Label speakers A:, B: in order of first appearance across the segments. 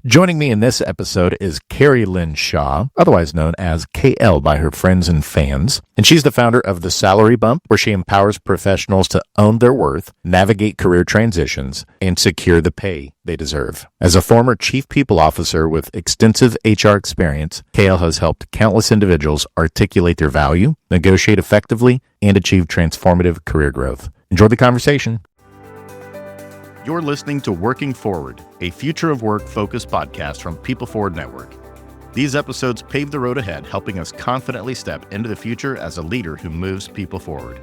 A: Joining me in this episode is Carrie Lynn Shaw, otherwise known as KL by her friends and fans. And she's the founder of The Salary Bump, where she empowers professionals to own their worth, navigate career transitions, and secure the pay they deserve. As a former chief people officer with extensive HR experience, KL has helped countless individuals articulate their value, negotiate effectively, and achieve transformative career growth. Enjoy the conversation. You're listening to Working Forward, a future of work focused podcast from People Forward Network. These episodes pave the road ahead, helping us confidently step into the future as a leader who moves people forward.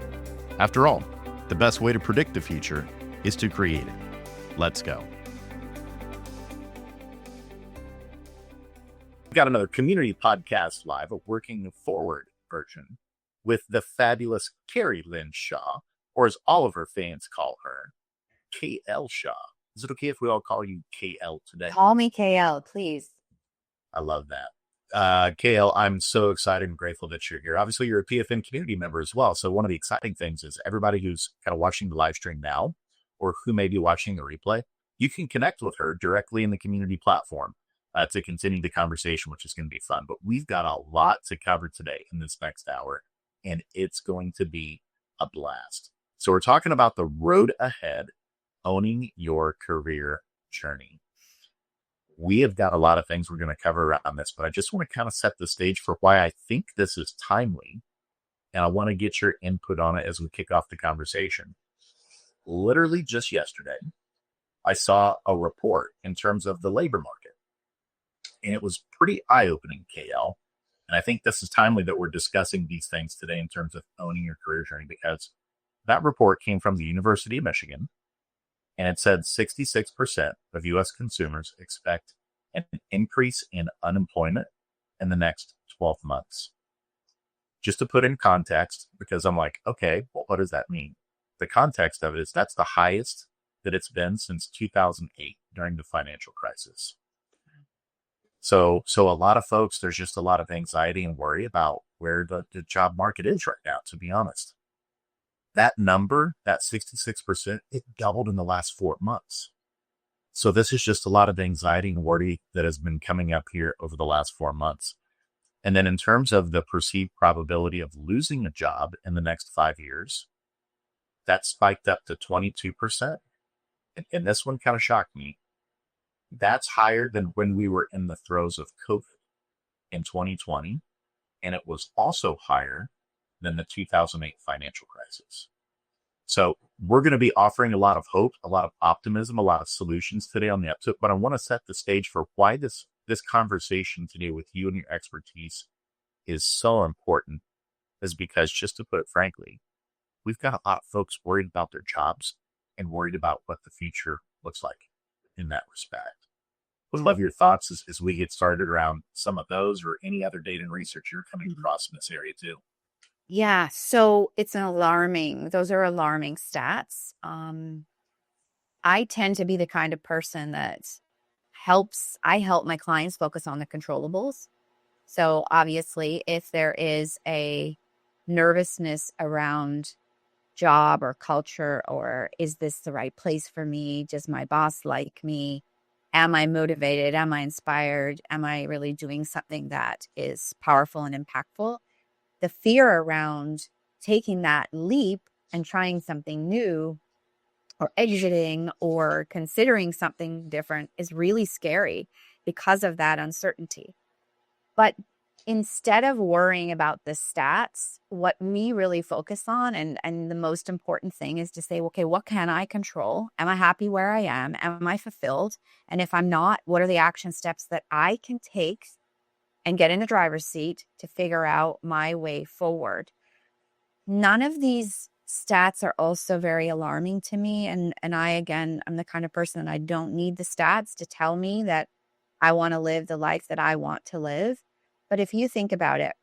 A: After all, the best way to predict the future is to create it. Let's go. We've got another community podcast live, a Working Forward version, with the fabulous Carrie Lynn Shaw, or as all of her fans call her, KL Shaw. Is it okay if we all call you KL today?
B: Call me KL, please.
A: I love that. KL, I'm so excited and grateful that you're here. Obviously, you're a PFN community member as well. So one of the exciting things is everybody who's kind of watching the live stream now, or who may be watching the replay, you can connect with her directly in the community platform to continue the conversation, which is going to be fun. But we've got a lot to cover today in this next hour, and it's going to be a blast. So we're talking about the road ahead, owning your career journey. We have got a lot of things we're going to cover around this, but I just want to kind of set the stage for why I think this is timely. And I want to get your input on it as we kick off the conversation. Literally just yesterday, I saw a report in terms of the labor market, and it was pretty eye-opening, KL. And I think this is timely that we're discussing these things today in terms of owning your career journey, because that report came from the University of Michigan. And it said 66% of U.S. consumers expect an increase in unemployment in the next 12 months. Just to put in context, because I'm like, okay, well, what does that mean? The context of it is that's the highest that it's been since 2008 during the financial crisis. So a lot of folks, there's just a lot of anxiety and worry about where the job market is right now, to be honest. That number, that 66%, it doubled in the last 4 months. So this is just a lot of anxiety and worry that has been coming up here over the last 4 months. And then in terms of the perceived probability of losing a job in the next 5 years, that spiked up to 22%. And this one kind of shocked me. That's higher than when we were in the throes of COVID in 2020. And it was also higher than the 2008 financial crisis. So we're going to be offering a lot of hope, a lot of optimism, a lot of solutions today on the episode, but I want to set the stage for why this conversation today with you and your expertise is so important, is because, just to put it frankly, we've got a lot of folks worried about their jobs and worried about what the future looks like in that respect. Would love your thoughts as we get started around some of those or any other data and research you're coming across in this area too.
B: Yeah, so those are alarming stats. I tend to be the kind of person that I help my clients focus on the controllables. So obviously, if there is a nervousness around job or culture, or is this the right place for me? Does my boss like me? Am I motivated? Am I inspired? Am I really doing something that is powerful and impactful? The fear around taking that leap and trying something new or exiting or considering something different is really scary because of that uncertainty. But instead of worrying about the stats, what we really focus on and the most important thing is to say, okay, what can I control? Am I happy where I am? Am I fulfilled? And if I'm not, what are the action steps that I can take and get in the driver's seat to figure out my way forward? None of these stats are also very alarming to me. And I'm the kind of person that I don't need the stats to tell me that I want to live the life that I want to live. But if you think about it,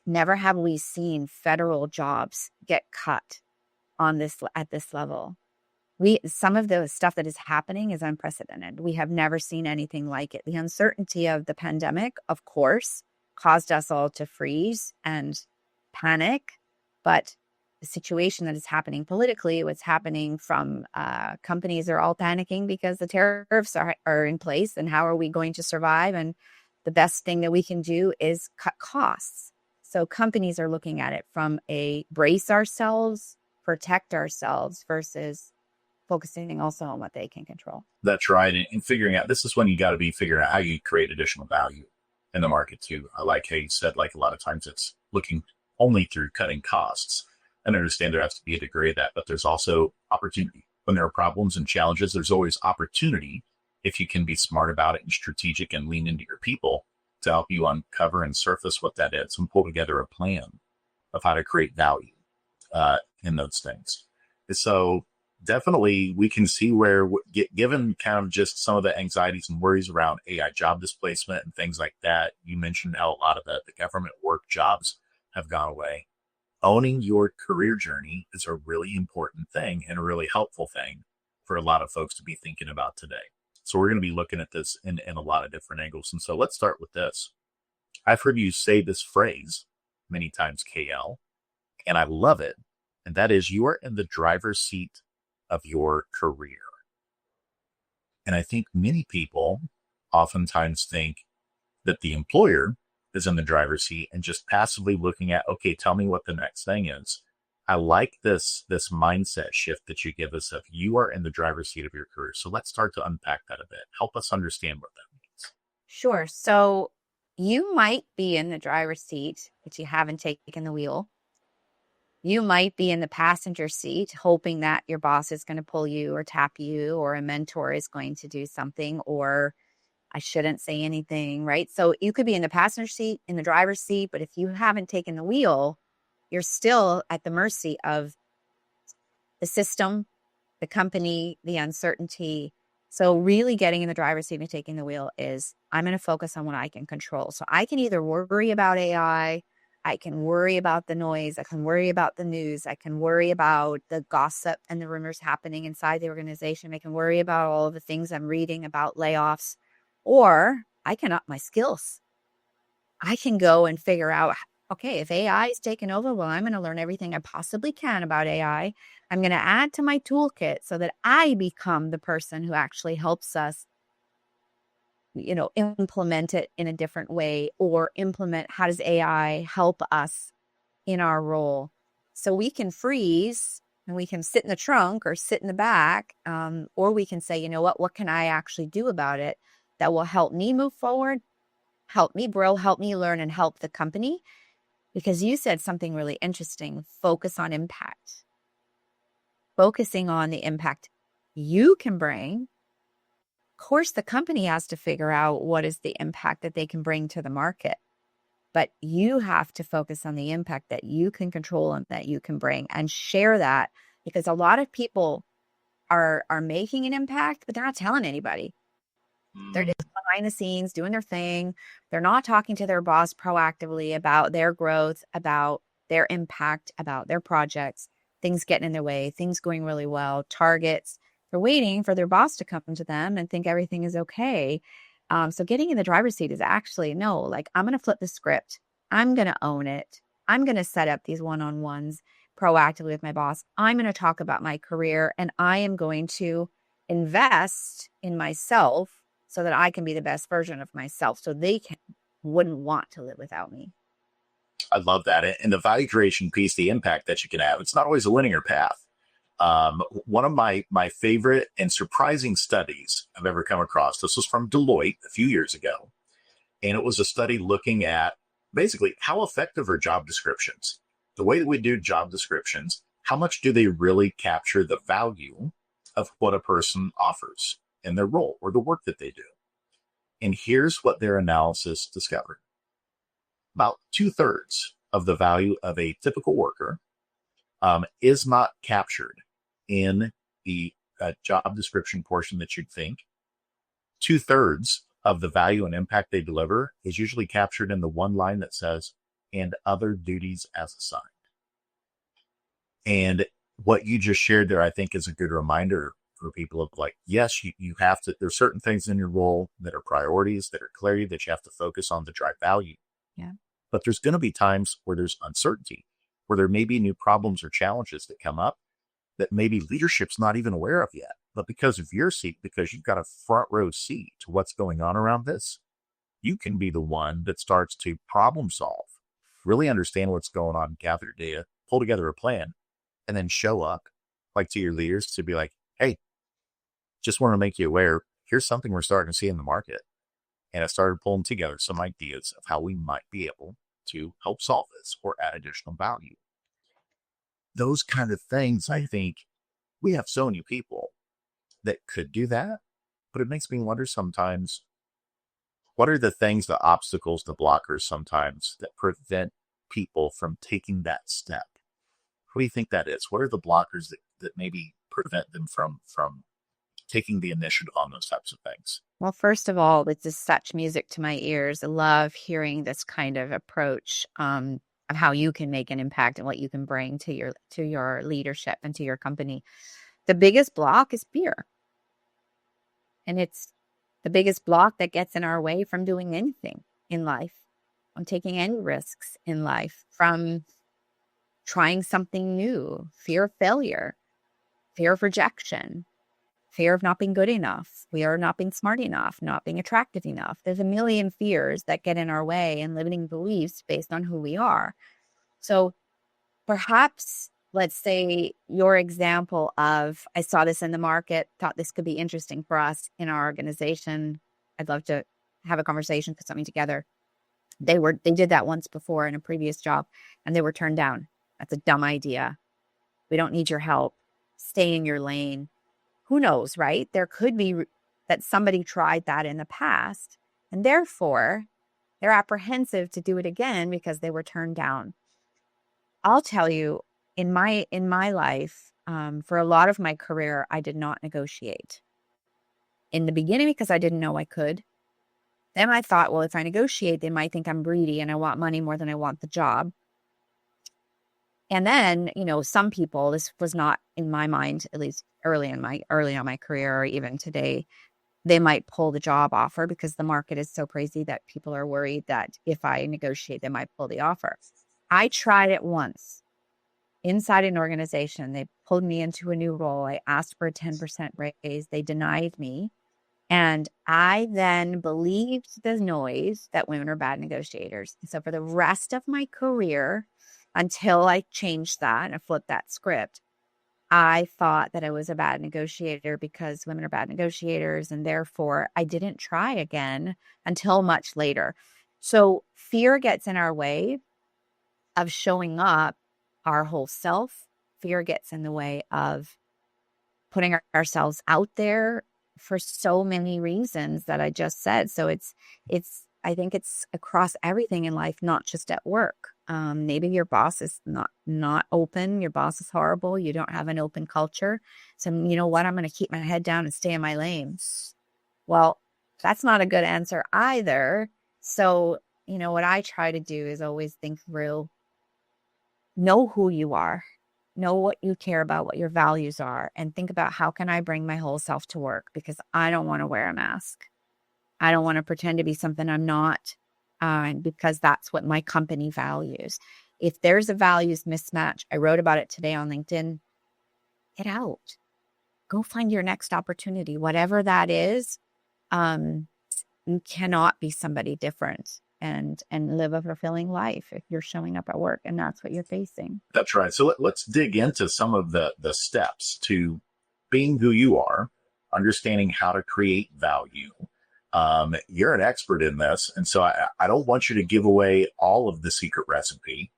B: never have we seen federal jobs get cut at this level. Some of the stuff that is happening is unprecedented. We have never seen anything like it. The uncertainty of the pandemic, of course, caused us all to freeze and panic. But the situation that is happening politically, what's happening from companies are all panicking because the tariffs are in place, and how are we going to survive? And the best thing that we can do is cut costs. So companies are looking at it from a brace ourselves, protect ourselves versus focusing also on what they can control.
A: That's right. And figuring out, this is when you got to be figuring out how you create additional value in the market too. I like how you said, like, a lot of times it's looking only through cutting costs. And I understand there has to be a degree of that, but there's also opportunity. When there are problems and challenges, there's always opportunity if you can be smart about it and strategic and lean into your people to help you uncover and surface what that is and pull together a plan of how to create value in those things. So definitely we can see where, given kind of just some of the anxieties and worries around AI job displacement and things like that, you mentioned how a lot of the government work jobs have gone away. Owning your career journey is a really important thing and a really helpful thing for a lot of folks to be thinking about today. So we're going to be looking at this in a lot of different angles. And so let's start with this. I've heard you say this phrase many times, KL, and I love it. And that is, you are in the driver's seat of your career. And I think many people oftentimes think that the employer is in the driver's seat and just passively looking at, okay, tell me what the next thing is. I like this mindset shift that you give us of you are in the driver's seat of your career. So let's start to unpack that a bit. Help us understand what that means.
B: Sure. So you might be in the driver's seat, but you haven't taken the wheel. You might be in the passenger seat, hoping that your boss is going to pull you or tap you, or a mentor is going to do something, or I shouldn't say anything, right? So you could be in the passenger seat, in the driver's seat, but if you haven't taken the wheel, you're still at the mercy of the system, the company, the uncertainty. So really getting in the driver's seat and taking the wheel is, I'm going to focus on what I can control. So I can either worry about AI, I can worry about the noise, I can worry about the news, I can worry about the gossip and the rumors happening inside the organization, I can worry about all of the things I'm reading about layoffs, or I can up my skills. I can go and figure out, okay, if AI is taking over, well, I'm going to learn everything I possibly can about AI. I'm going to add to my toolkit so that I become the person who actually helps us, implement it in a different way, or implement, how does AI help us in our role? So we can freeze and we can sit in the trunk or sit in the back, or we can say, you know what can I actually do about it that will help me move forward, help me grow, help me learn, and help the company? Because you said something really interesting, focus on impact. Focusing on the impact you can bring. Of course, the company has to figure out what is the impact that they can bring to the market. But you have to focus on the impact that you can control and that you can bring, and share that, because a lot of people are making an impact, but they're not telling anybody. They're just behind the scenes doing their thing. They're not talking to their boss proactively about their growth, about their impact, about their projects, things getting in their way, things going really well, targets. They're waiting for their boss to come to them and think everything is okay. So getting in the driver's seat is actually, no, like, I'm going to flip the script. I'm going to own it. I'm going to set up these one-on-ones proactively with my boss. I'm going to talk about my career, and I am going to invest in myself so that I can be the best version of myself, so they wouldn't want to live without me.
A: I love that. And the value creation piece, the impact that you can have, it's not always a linear path. One of my favorite and surprising studies I've ever come across, this was from Deloitte a few years ago. And it was a study looking at basically how effective are job descriptions. The way that we do job descriptions, how much do they really capture the value of what a person offers in their role or the work that they do? And here's what their analysis discovered. About 2/3 of the value of a typical worker is not captured in the job description portion that you'd think. 2/3 of the value and impact they deliver is usually captured in the one line that says, and other duties as assigned. And what you just shared there, I think, is a good reminder for people of, like, yes, you have to, there's certain things in your role that are priorities, that are clarity, that you have to focus on to drive value.
B: Yeah.
A: But there's going to be times where there's uncertainty, where there may be new problems or challenges that come up that maybe leadership's not even aware of yet. But because of your seat, because you've got a front row seat to what's going on around this, you can be the one that starts to problem solve, really understand what's going on, gather data, pull together a plan, and then show up like to your leaders to be like, hey, just want to make you aware, here's something we're starting to see in the market. And I started pulling together some ideas of how we might be able to help solve this or add additional value. Those kind of things, I think we have so many people that could do that, but it makes me wonder sometimes, what are the things, the obstacles, the blockers sometimes that prevent people from taking that step? What do you think that is? What are the blockers that maybe prevent them from taking the initiative on those types of things?
B: Well, first of all, it's just such music to my ears. I love hearing this kind of approach of how you can make an impact and what you can bring to your leadership and to your company. The biggest block is fear. And it's the biggest block that gets in our way from doing anything in life, from taking any risks in life, from trying something new, fear of failure, fear of rejection, fear of not being good enough, fear of not being smart enough, not being attractive enough. There's a million fears that get in our way and limiting beliefs based on who we are. So perhaps, let's say your example of, I saw this in the market, thought this could be interesting for us in our organization. I'd love to have a conversation, put something together. They did that once before in a previous job and they were turned down. That's a dumb idea. We don't need your help. Stay in your lane. Who knows, right? There could be that somebody tried that in the past and therefore they're apprehensive to do it again because they were turned down. I'll tell you, in my life, for a lot of my career, I did not negotiate. In the beginning, because I didn't know I could. Then I thought, well, if I negotiate, they might think I'm greedy and I want money more than I want the job. And then, some people, this was not in my mind, at least early on my career, or even today, they might pull the job offer because the market is so crazy that people are worried that if I negotiate, they might pull the offer. I tried it once inside an organization. They pulled me into a new role. I asked for a 10% raise. They denied me. And I then believed the noise that women are bad negotiators. So for the rest of my career, until I changed that and flipped that script, I thought that I was a bad negotiator because women are bad negotiators. And therefore, I didn't try again until much later. So fear gets in our way of showing up our whole self. Fear gets in the way of putting ourselves out there for so many reasons that I just said. So I think it's across everything in life, not just at work. Maybe your boss is not open. Your boss is horrible. You don't have an open culture. So you know what? I'm going to keep my head down and stay in my lane. Well, that's not a good answer either. So, what I try to do is always think through, know who you are, know what you care about, what your values are, and think about how can I bring my whole self to work, because I don't want to wear a mask. I don't want to pretend to be something I'm not, because that's what my company values. If there's a values mismatch, I wrote about it today on LinkedIn, get out. Go find your next opportunity, whatever that is. You cannot be somebody different and live a fulfilling life if you're showing up at work and that's what you're facing.
A: That's right. So let's dig into some of the steps to being who you are, understanding how to create value. You're an expert in this, and so I don't want you to give away all of the secret recipe,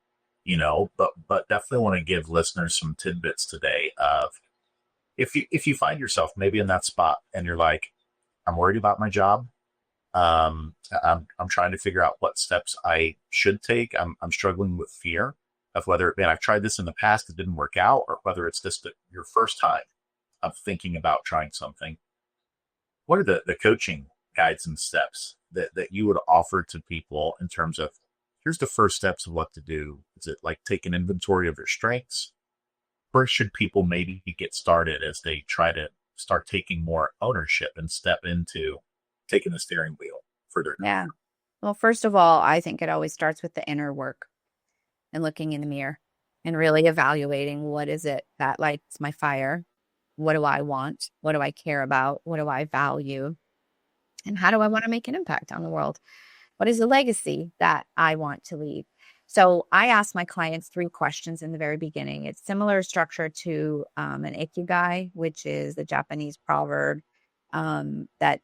A: but definitely want to give listeners some tidbits today of, if you find yourself maybe in that spot and you're like, I'm worried about my job. I'm trying to figure out what steps I should take. I'm struggling with fear of whether, man, I've tried this in the past, it didn't work out, or whether it's just your first time of thinking about trying something. What are the coaching guides and steps that you would offer to people in terms of, here's the first steps of what to do? Is it like take an inventory of your strengths? Where should people maybe get started as they try to start taking more ownership and step into taking the steering wheel for their career?
B: Yeah. Well, first of all, I think it always starts with the inner work and looking in the mirror. and really evaluating what is it that lights my fire? What do I want? What do I care about? What do I value? And how do I want to make an impact on the world? What is the legacy that I want to leave? So I ask my clients 3 questions in the very beginning. It's similar structure to an ikigai, which is a Japanese proverb that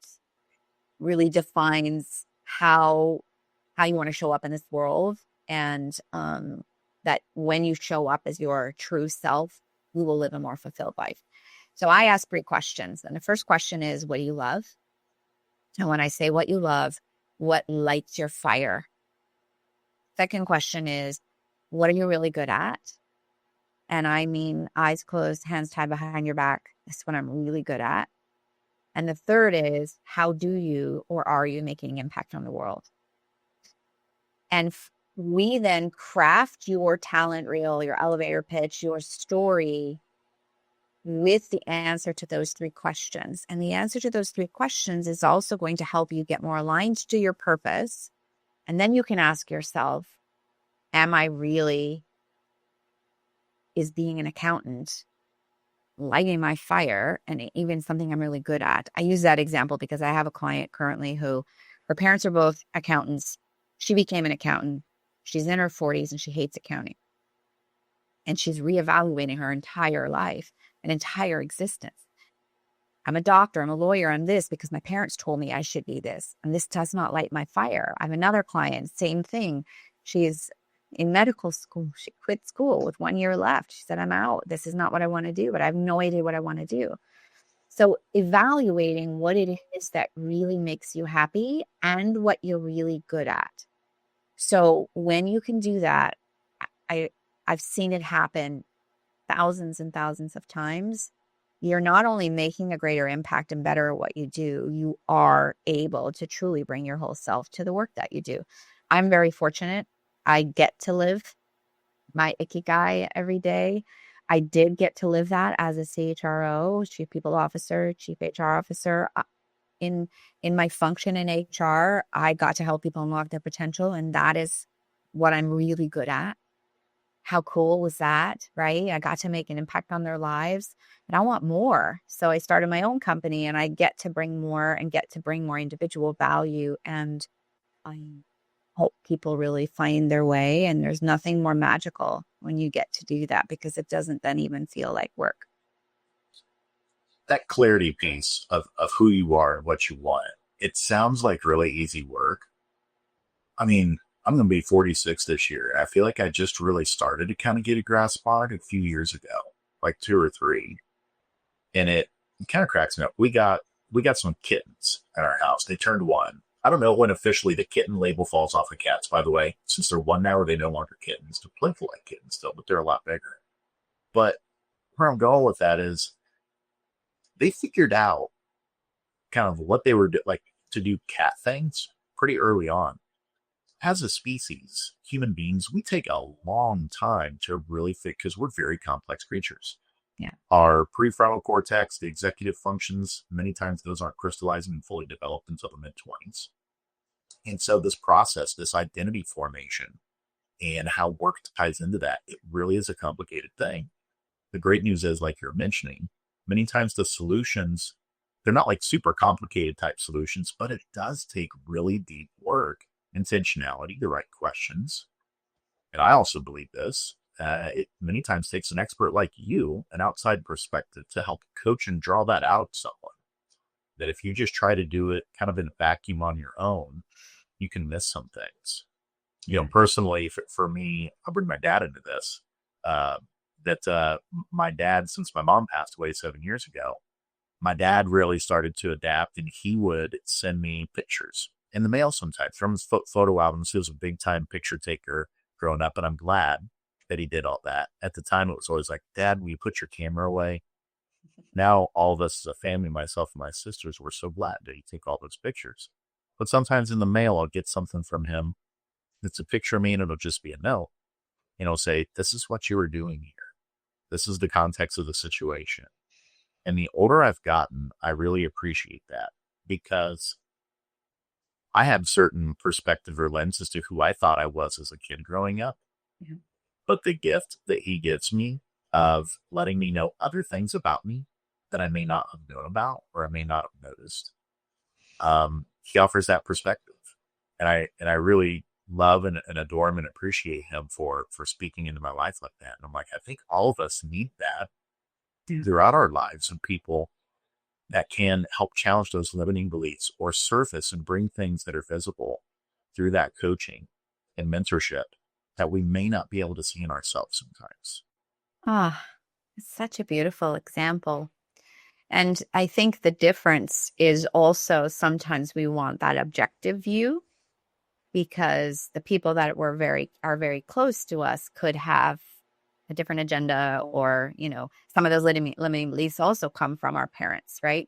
B: really defines how you want to show up in this world, and that when you show up as your true self, you will live a more fulfilled life. So I ask 3 questions. And the first question is, what do you love? And when I say what you love, what lights your fire? Second question is, what are you really good at? And I mean, eyes closed, hands tied behind your back. That's what I'm really good at. And the third is, how do you or are you making an impact on the world? And we then craft your talent reel, your elevator pitch, your story with the answer to those 3 questions. And the answer to those 3 questions is also going to help you get more aligned to your purpose. And then you can ask yourself, is being an accountant lighting my fire, and even something I'm really good at? I use that example because I have a client currently who, her parents are both accountants. She became an accountant. She's in her 40s and she hates accounting. And she's reevaluating her entire life, an entire existence. I'm a doctor, I'm a lawyer, I'm this because my parents told me I should be this. And this does not light my fire. I have another client, same thing. She's in medical school. She quit school with 1 year left. She said, I'm out. This is not what I want to do, but I have no idea what I want to do. So evaluating what it is that really makes you happy and what you're really good at. So when you can do that, I've seen it happen thousands and thousands of times. You're not only making a greater impact and better at what you do, you are able to truly bring your whole self to the work that you do. I'm very fortunate. I get to live my ikigai every day. I did get to live that as a CHRO, Chief People Officer, Chief HR Officer. In my function in HR, I got to help people unlock their potential, and that is what I'm really good at. How cool was that, right? I got to make an impact on their lives, and I want more. So I started my own company, and I get to bring more individual value, and I hope people really find their way. And there's nothing more magical when you get to do that, because it doesn't then even feel like work.
A: That clarity piece of who you are and what you want, it sounds like really easy work. I mean, I'm going to be 46 this year. I feel like I just really started to kind of get a grasp on it a few years ago, like 2 or 3. And it kind of cracks me up. We got some kittens at our house. They turned 1. I don't know when officially the kitten label falls off of cats, by the way. Since they're 1 now, are they no longer kittens? They're playful like kittens still, but they're a lot bigger. But where I'm going with that is they figured out kind of what they were like to do cat things pretty early on. As a species, human beings, we take a long time to really fit because we're very complex creatures.
B: Yeah.
A: Our prefrontal cortex, the executive functions, many times those aren't crystallizing and fully developed until the mid-20s. And so this process, this identity formation, and how work ties into that, it really is a complicated thing. The great news is, like you're mentioning, many times the solutions, they're not like super complicated type solutions, but it does take really deep work, intentionality, the right questions. And I also believe this. It many times takes an expert like you, an outside perspective, to help coach and draw that out of someone. That if you just try to do it kind of in a vacuum on your own, you can miss some things. Personally, for me, I'll bring my dad into this. My dad, since my mom passed away 7 years ago, my dad really started to adapt, and he would send me pictures in the mail sometimes from his photo albums. He was a big time picture taker growing up, and I'm glad that he did all that. At the time, it was always like, Dad, will you put your camera away? Now, all of us as a family, myself and my sisters, we're so glad that he take all those pictures. But sometimes in the mail, I'll get something from him. It's a picture of me, and it'll just be a note. And it'll say, this is what you were doing here. This is the context of the situation. And the older I've gotten, I really appreciate that, because I have certain perspective or lens as to who I thought I was as a kid growing up.
B: Yeah.
A: but the gift that he gives me of letting me know other things about me that I may not have known about or I may not have noticed. He offers that perspective, and I really love and adore him and appreciate him for speaking into my life like that. And I'm like, I think all of us need that throughout our lives, and people that can help challenge those limiting beliefs or surface and bring things that are visible through that coaching and mentorship that we may not be able to see in ourselves sometimes.
B: Ah, it's such a beautiful example. And I think the difference is also sometimes we want that objective view because the people that are very close to us could have a different agenda, or, some of those limiting beliefs also come from our parents, right?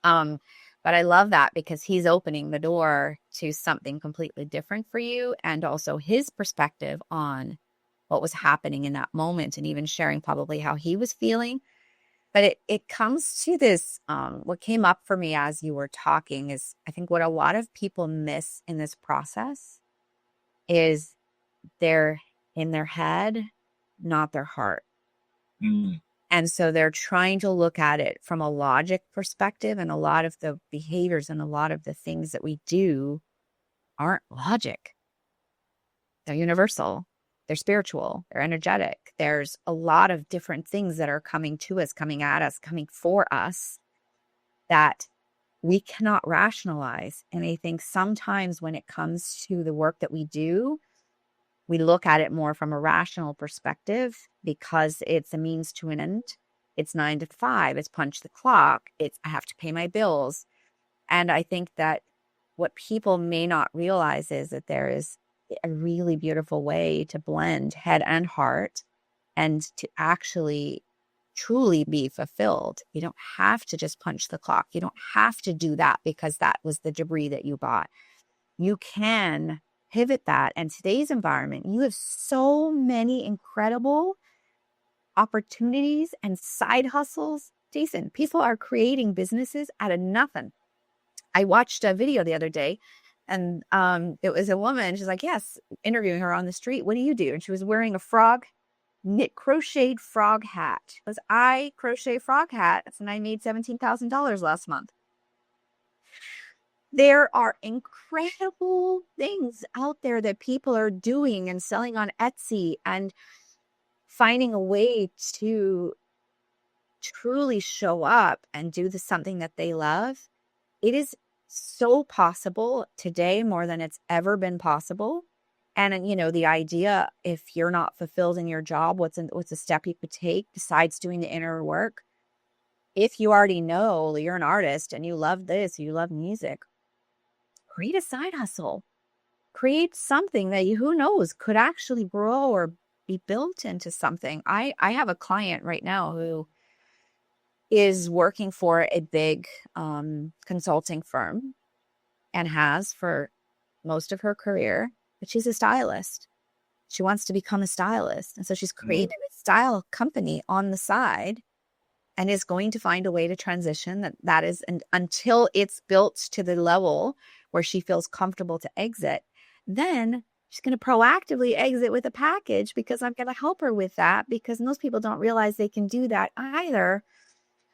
B: Um, but I love that because he's opening the door to something completely different for you, and also his perspective on what was happening in that moment, and even sharing probably how he was feeling. But it comes to this, what came up for me as you were talking is, I think what a lot of people miss in this process is they're in their head, not their heart.
A: Mm.
B: And so they're trying to look at it from a logic perspective, and a lot of the behaviors and a lot of the things that we do aren't logic. They're universal. They're spiritual. They're energetic. There's a lot of different things that are coming to us, coming at us, coming for us that we cannot rationalize. And I think sometimes when it comes to the work that we do, we look at it more from a rational perspective because it's a means to an end. It's 9 to 5. It's punch the clock. It's I have to pay my bills. And I think that what people may not realize is that there is a really beautiful way to blend head and heart and to actually truly be fulfilled. You don't have to just punch the clock. You don't have to do that because that was the debris that you bought. You can pivot that. And today's environment, you have so many incredible opportunities and side hustles. Jason, people are creating businesses out of nothing. I watched a video the other day, and it was a woman. She's like, yes, interviewing her on the street. What do you do? And she was wearing a knit crocheted frog hat. Because I crochet frog hats, and I made $17,000 last month. There are incredible things out there that people are doing and selling on Etsy and finding a way to truly show up and do something that they love. It is so possible today more than it's ever been possible. And, the idea, if you're not fulfilled in your job, what's a step you could take besides doing the inner work? If you already know you're an artist and you love this, you love music, create a side hustle. Create something that who knows, could actually grow or be built into something. I have a client right now who is working for a big consulting firm and has for most of her career, but she's a stylist. She wants to become a stylist. And so she's created a style company on the side and is going to find a way to transition that is until it's built to the level where she feels comfortable to exit. Then she's going to proactively exit with a package because I'm going to help her with that, because most people don't realize they can do that either.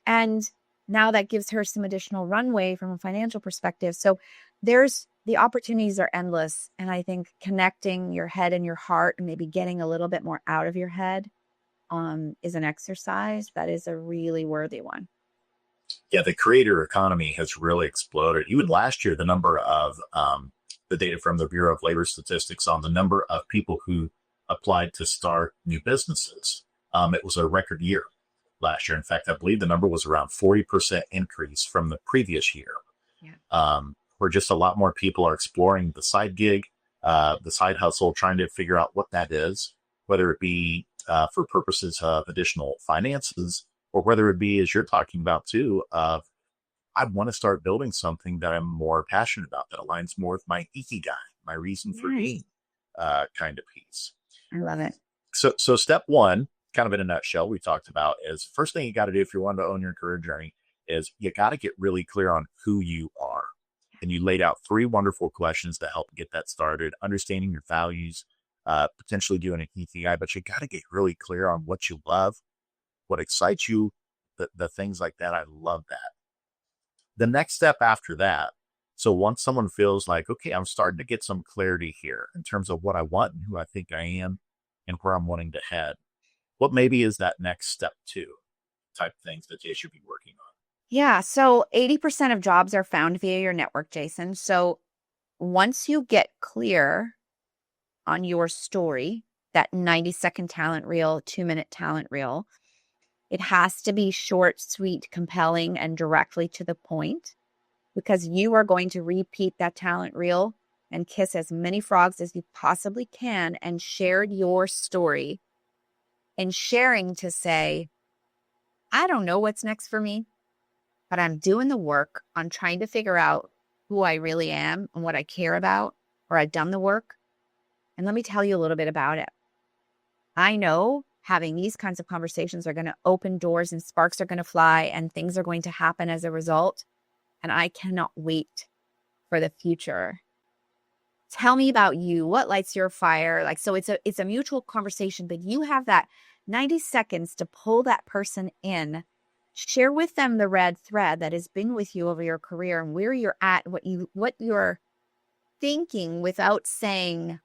B: And now that gives her some additional runway from a financial perspective. So the opportunities are endless. And I think connecting your head and your heart and maybe getting a little bit more out of your head is an exercise that is a really worthy one.
A: Yeah, the creator economy has really exploded. Even last year, the number of the data from the Bureau of Labor Statistics on the number of people who applied to start new businesses, it was a record year last year. In fact, I believe the number was around 40% increase from the previous year. Yeah. Where just a lot more people are exploring the side gig, the side hustle, trying to figure out what that is, whether it be for purposes of additional finances, or whether it be, as you're talking about too, I want to start building something that I'm more passionate about, that aligns more with my ikigai, my reason for being kind of piece.
B: I love it.
A: So step one, kind of in a nutshell, we talked about is first thing you got to do if you want to own your career journey is you got to get really clear on who you are. And you laid out 3 wonderful questions to help get that started, understanding your values, potentially doing an ETI, but you got to get really clear on what you love, what excites you, the things like that. I love that. The next step after that, so once someone feels like, okay, I'm starting to get some clarity here in terms of what I want and who I think I am and where I'm wanting to head, what maybe is that next step two type things that they should be working on?
B: Yeah. So 80% of jobs are found via your network, Jason. So once you get clear on your story, that 90-second talent reel, 2-minute talent reel, it has to be short, sweet, compelling, and directly to the point, because you are going to repeat that talent reel and kiss as many frogs as you possibly can and share your story, and sharing to say, I don't know what's next for me, but I'm doing the work on trying to figure out who I really am and what I care about, or I've done the work. And let me tell you a little bit about it. I know having these kinds of conversations are going to open doors and sparks are going to fly and things are going to happen as a result. And I cannot wait for the future. Tell me about you. What lights your fire? Like, so it's a mutual conversation, but you have that 90 seconds to pull that person in, share with them the red thread that has been with you over your career and where you're at, what you're thinking, without saying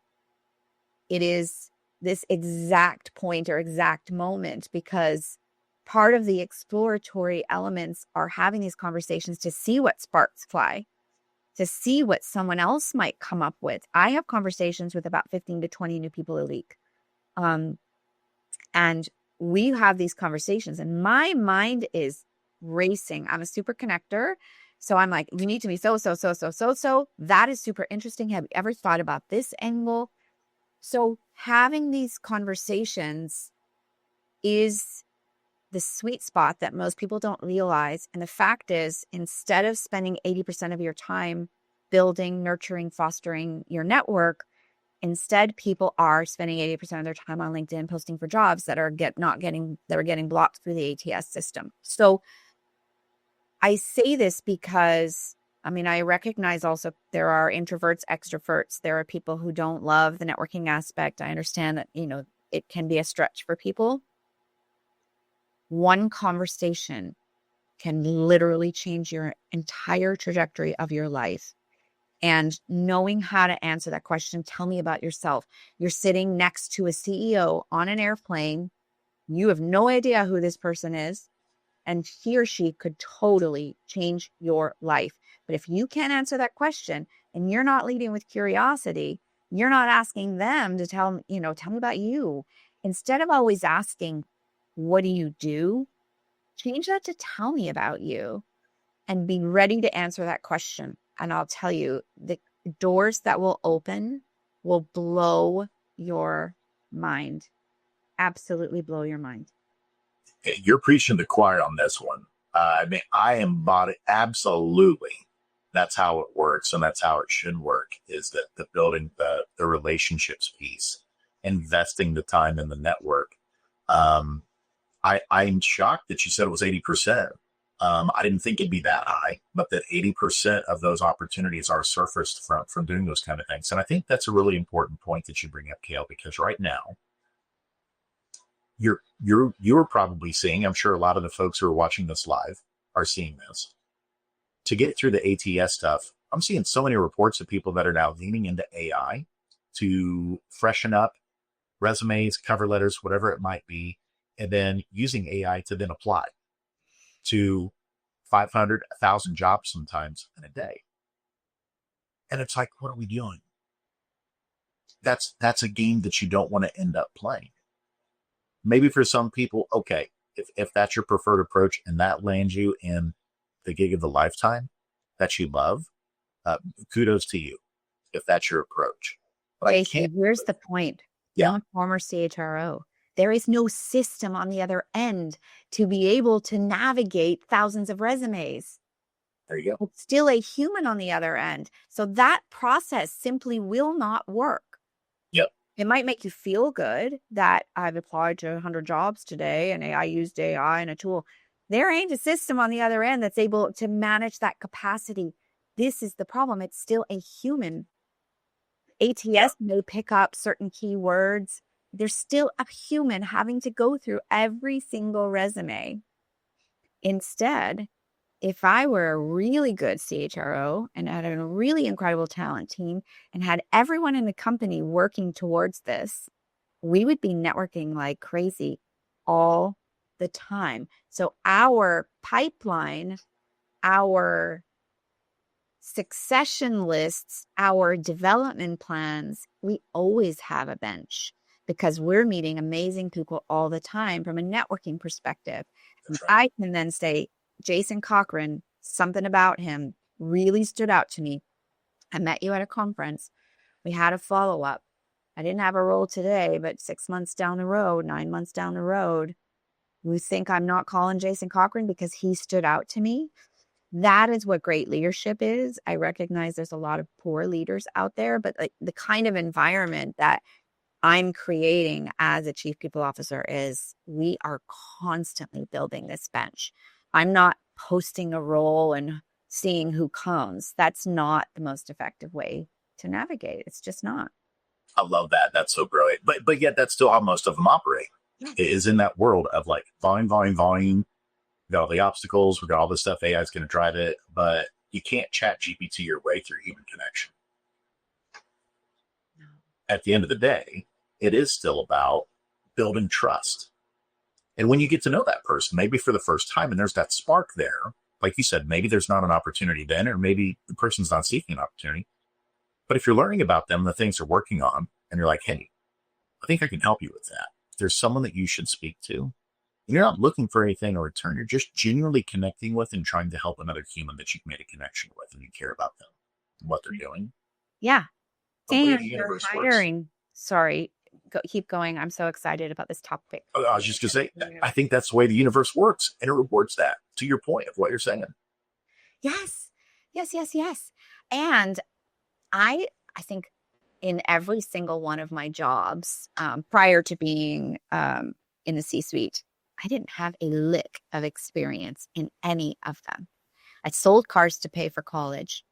B: it is this exact point or exact moment, because part of the exploratory elements are having these conversations to see what sparks fly, to see what someone else might come up with. I have conversations with about 15 to 20 new people a week. And we have these conversations and my mind is racing. I'm a super connector. So I'm like, you need to be so. That is super interesting. Have you ever thought about this angle? So having these conversations is the sweet spot that most people don't realize. And the fact is, instead of spending 80% of your time building, nurturing, fostering your network, instead people are spending 80% of their time on LinkedIn posting for jobs that are getting blocked through the ATS system. So I say this because I recognize also there are introverts, extroverts. There are people who don't love the networking aspect. I understand that, it can be a stretch for people. One conversation can literally change your entire trajectory of your life. And knowing how to answer that question, tell me about yourself. You're sitting next to a CEO on an airplane. You have no idea who this person is. And he or she could totally change your life. But if you can't answer that question and you're not leading with curiosity, you're not asking them to tell me about you. Instead of always asking, what do you do? Change that to tell me about you and be ready to answer that question. And I'll tell you, the doors that will open will blow your mind. Absolutely blow your mind.
A: You're preaching to the choir on this one. I embody absolutely. That's how it works, and that's how it should work. Is that the building the relationships piece, investing the time in the network. I'm shocked that you said it was 80%. I didn't think it'd be that high, but that 80% of those opportunities are surfaced from doing those kind of things. And I think that's a really important point that you bring up, Kale, because right now you're probably seeing, I'm sure a lot of the folks who are watching this live are seeing this. To get through the ATS stuff, I'm seeing so many reports of people that are now leaning into AI to freshen up resumes, cover letters, whatever it might be, and then using AI to then apply to 500, 1,000 jobs sometimes in a day. And it's like, what are we doing? That's a game that you don't want to end up playing. Maybe for some people, okay, if that's your preferred approach and that lands you in the gig of the lifetime that you love, kudos to you if that's your approach.
B: But here's the point.
A: Yeah.
B: I'm a former CHRO. There is no system on the other end to be able to navigate thousands of resumes.
A: There you go.
B: It's still a human on the other end. So that process simply will not work.
A: Yep.
B: It might make you feel good that I've applied to 100 jobs today and I used AI and a tool. There ain't a system on the other end that's able to manage that capacity. This is the problem. It's still a human. ATS may pick up certain keywords. There's still a human having to go through every single resume. Instead, if I were a really good CHRO and had a really incredible talent team and had everyone in the company working towards this, we would be networking like crazy all the time. So our pipeline, our succession lists, our development plans, we always have a bench because we're meeting amazing people all the time from a networking perspective.
A: That's right.
B: I can then say, Jason Cochran, something about him really stood out to me. I met you at a conference. We had a follow-up. I didn't have a role today, but 6 months down the road, 9 months down the road, you think I'm not calling Jason Cochran because he stood out to me? That is what great leadership is. I recognize there's a lot of poor leaders out there, but like the kind of environment that I'm creating as a chief people officer is we are constantly building this bench. I'm not posting a role and seeing who comes. That's not the most effective way to navigate. It's just not.
A: I love that. That's so brilliant. But yet that's still how most of them operate.
B: Yeah.
A: It is in that world of like volume, volume, volume. We got all the obstacles. We got all this stuff. AI is going to drive it, but you can't chat GPT your way through human connection.
B: No.
A: At the end of the day, it is still about building trust. And when you get to know that person, maybe for the first time, and there's that spark there, like you said, maybe there's not an opportunity then, or maybe the person's not seeking an opportunity. But if you're learning about them, the things they're working on, and you're like, hey, I think I can help you with that. There's someone that you should speak to. And you're not looking for anything in return. You're just genuinely connecting with and trying to help another human that you've made a connection with and you care about them and what they're doing.
B: Yeah.
A: The way
B: And
A: the
B: you're
A: universe works.
B: hiring. Sorry, keep going. I'm so excited about this topic.
A: I was just going to say, I think that's the way the universe works. And it rewards that, to your point of what you're saying.
B: Yes. Yes, yes, yes. And I think in every single one of my jobs, prior to being in the C-suite, I didn't have a lick of experience in any of them. I sold cars to pay for college.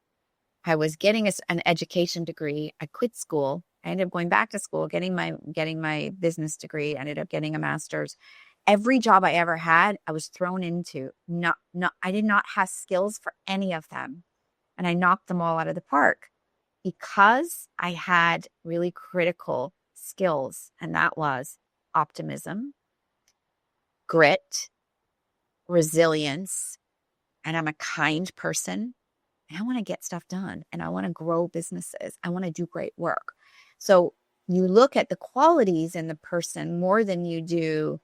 B: I was getting an education degree. I quit school. I ended up going back to school, getting my business degree, ended up getting a master's. Every job I ever had, I was thrown into. I did not have skills for any of them. And I knocked them all out of the park because I had really critical skills. And that was optimism, grit, resilience, and I'm a kind person. And I want to get stuff done and I want to grow businesses. I want to do great work. So you look at the qualities in the person more than you do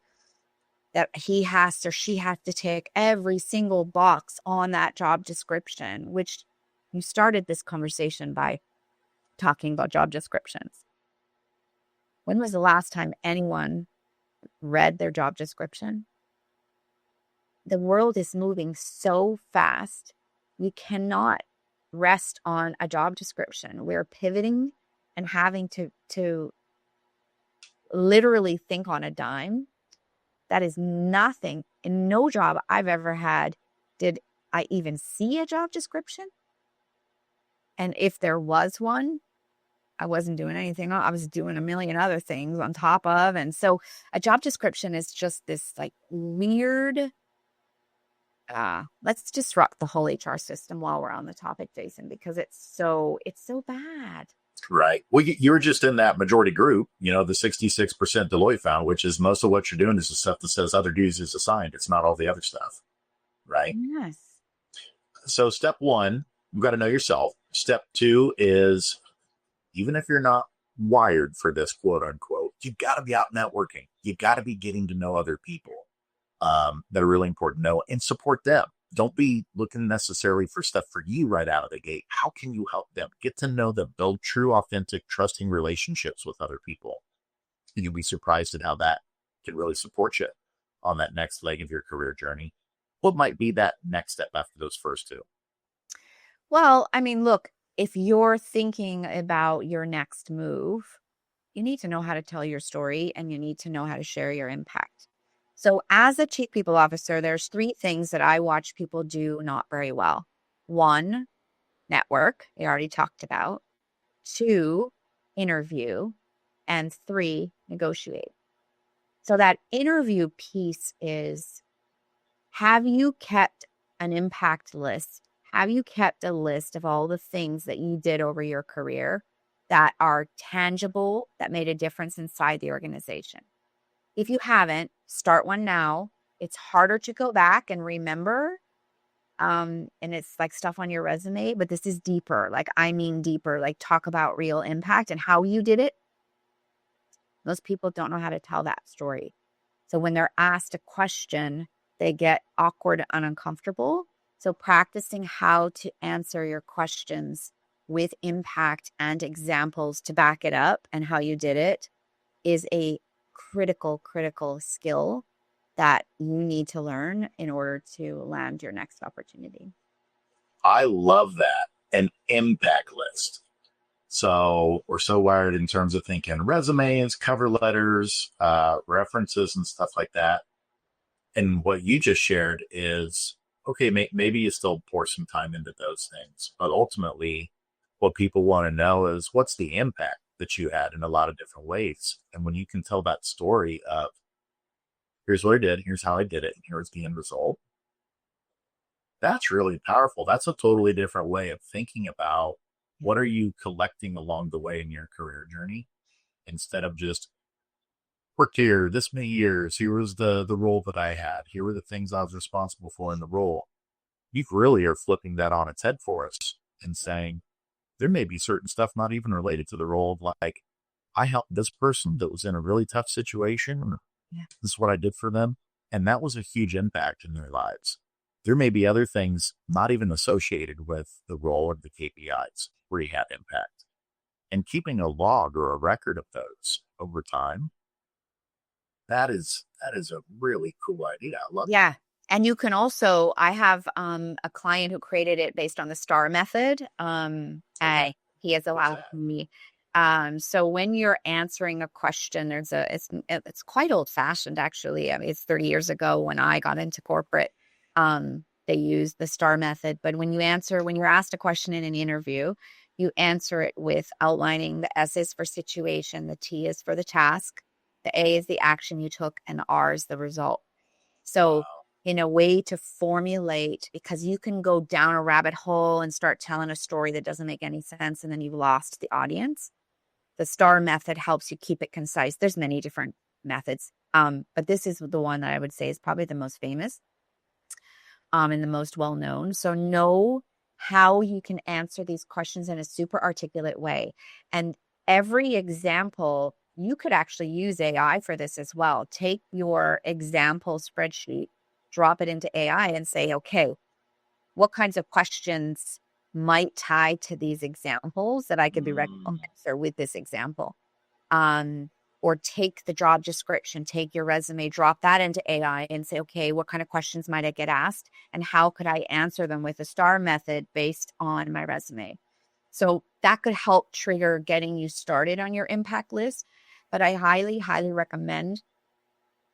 B: that he has or she has to tick every single box on that job description, which you started this conversation by talking about job descriptions. When was the last time anyone read their job description? The world is moving so fast. We cannot rest on a job description. We're pivoting and having to literally think on a dime. That is nothing. In no job I've ever had did I even see a job description. And if there was one, I wasn't doing anything. I was doing a million other things on top of. And so a job description is just this like weird, let's disrupt the whole HR system while we're on the topic, Jason, because it's so bad.
A: Right. Well, you were just in that majority group, the 66% Deloitte found, which is most of what you're doing is the stuff that says other duties is assigned. It's not all the other stuff. Right.
B: Yes.
A: So step one, you've got to know yourself. Step two is, even if you're not wired for this, quote unquote, you've got to be out networking. You've got to be getting to know other people that are really important to know and support them. Don't be looking necessarily for stuff for you right out of the gate. How can you help them? Get to know them, build true, authentic, trusting relationships with other people. And you'll be surprised at how that can really support you on that next leg of your career journey. What might be that next step after those first two?
B: Well, I mean, look, if you're thinking about your next move, you need to know how to tell your story and you need to know how to share your impact. So as a chief people officer, there's 3 things that I watch people do not very well. 1, network, I already talked about. 2, interview, and 3, negotiate. So that interview piece is, have you kept an impact list? Have you kept a list of all the things that you did over your career that are tangible, that made a difference inside the organization? If you haven't, start one now. It's harder to go back and remember. And it's like stuff on your resume, but this is deeper. Like, I mean, deeper, like talk about real impact and how you did it. Most people don't know how to tell that story. So when they're asked a question, they get awkward and uncomfortable. So practicing how to answer your questions with impact and examples to back it up and how you did it is a critical skill that you need to learn in order to land your next opportunity.
A: I love that. An impact list. So we're so wired in terms of thinking resumes, cover letters, references, and stuff like that. And what you just shared is, okay, maybe you still pour some time into those things, but ultimately, what people want to know is what's the impact that you had in a lot of different ways. And when you can tell that story of, here's what I did, here's how I did it, and here's the end result, that's really powerful. That's a totally different way of thinking about what are you collecting along the way in your career journey, instead of just worked here this many years, here was the role that I had, here were the things I was responsible for in the role. You really are flipping that on its head for us and saying there may be certain stuff not even related to the role of, like, I helped this person that was in a really tough situation.
B: Yeah.
A: This is what I did for them. And that was a huge impact in their lives. There may be other things not even associated with the role or the KPIs where you had impact. And keeping a log or a record of those over time, that is a really cool idea. I love
B: Yeah. And you can also, I have a client who created it based on the STAR method. And he has allowed me. So when you're answering a question, it's quite old fashioned, actually. I mean, it's 30 years ago when I got into corporate. They used the STAR method, but when you're asked a question in an interview, you answer it with outlining the S is for situation, the T is for the task, the A is the action you took, and the R is the result. So in a way to formulate, because you can go down a rabbit hole and start telling a story that doesn't make any sense, and then you've lost the audience. The STAR method helps you keep it concise. There's many different methods, but this is the one that I would say is probably the most famous, and the most well-known. So know how you can answer these questions in a super articulate way. And every example, you could actually use AI for this as well. Take your example spreadsheet, drop it into AI and say, okay, what kinds of questions might tie to these examples that I could be answer with this example? Or take the job description, take your resume, drop that into AI and say, okay, what kind of questions might I get asked? And how could I answer them with a STAR method based on my resume? So that could help trigger getting you started on your impact list. But I highly recommend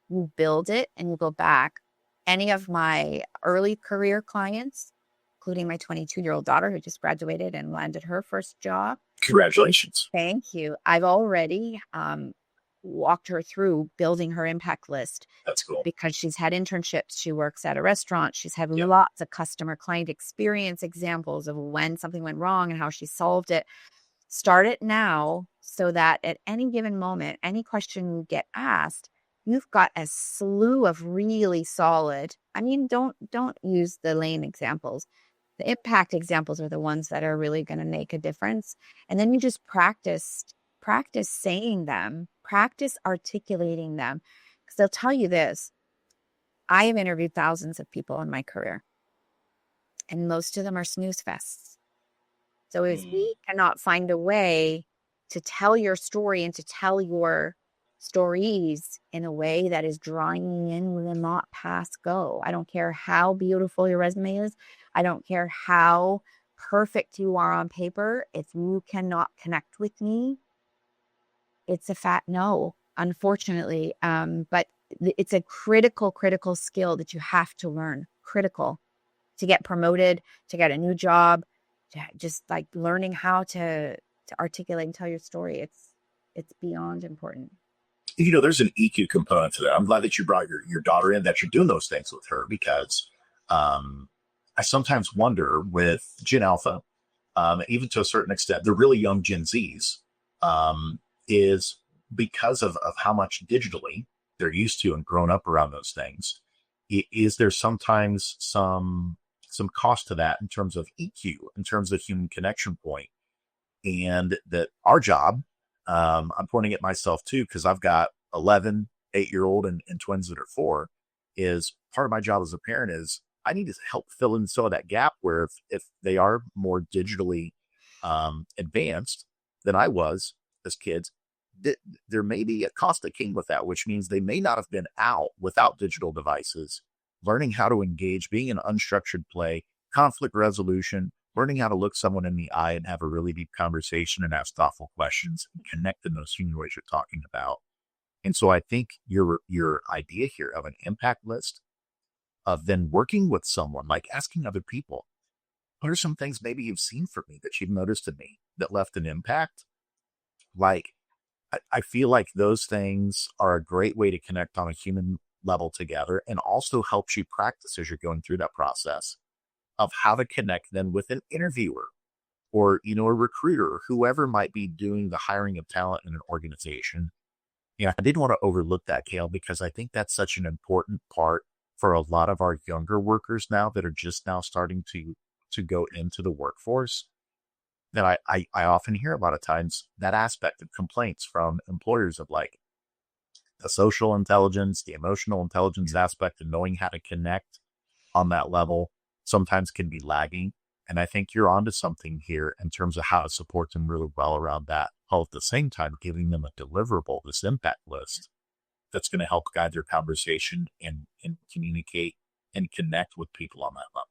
B: you build it and you go back. Any of my early career clients, including my 22-year-old daughter who just graduated and landed her first job.
A: Congratulations.
B: Thank you. I've already walked her through building her impact list.
A: That's cool.
B: Because she's had internships. She works at a restaurant. She's had lots of customer client experience examples of when something went wrong and how she solved it. Start it now so that at any given moment, any question you get asked, you've got a slew of really solid. I mean, don't use the lame examples. The impact examples are the ones that are really going to make a difference. And then you just practice saying them, practice articulating them. Because they'll tell you this. I have interviewed thousands of people in my career, and most of them are snooze fests. So if we cannot find a way to tell your story and to tell your stories in a way that is drawing you in, we will not pass go. I don't care how beautiful your resume is. I don't care how perfect you are on paper. If you cannot connect with me, it's a fat no, unfortunately. But it's a critical skill that you have to learn. Critical to get promoted, to get a new job, just like learning how to to articulate and tell your story. It's beyond important.
A: There's an EQ component to that. I'm glad that you brought your daughter in, that you're doing those things with her, because I sometimes wonder with Gen Alpha, even to a certain extent, the really young Gen Zs, is because of how much digitally they're used to and grown up around those things. Is there sometimes some cost to that in terms of EQ, in terms of human connection point, and that our job, I'm pointing at myself too, because I've got 11, 8-year-old and twins that are 4, is part of my job as a parent is I need to help fill in some of that gap where if they are more digitally advanced than I was as kids, there may be a cost that came with that, which means they may not have been out without digital devices, learning how to engage, being in unstructured play, conflict resolution, learning how to look someone in the eye and have a really deep conversation and ask thoughtful questions and connect in those human ways you're talking about. And so I think your idea here of an impact list, of then working with someone, like asking other people, what are some things maybe you've seen from me that you've noticed in me that left an impact? Like, I feel like those things are a great way to connect on a human level together, and also helps you practice as you're going through that process of how to connect then with an interviewer or, a recruiter or whoever might be doing the hiring of talent in an organization. I didn't want to overlook that, Kale, because I think that's such an important part for a lot of our younger workers now that are just now starting to go into the workforce. That I often hear a lot of times that aspect of complaints from employers of like the social intelligence, the emotional intelligence aspect, and knowing how to connect on that level sometimes can be lagging. And I think you're onto something here in terms of how to support them really well around that, while at the same time giving them a deliverable, this impact list that's going to help guide their conversation and communicate and connect with people on that level.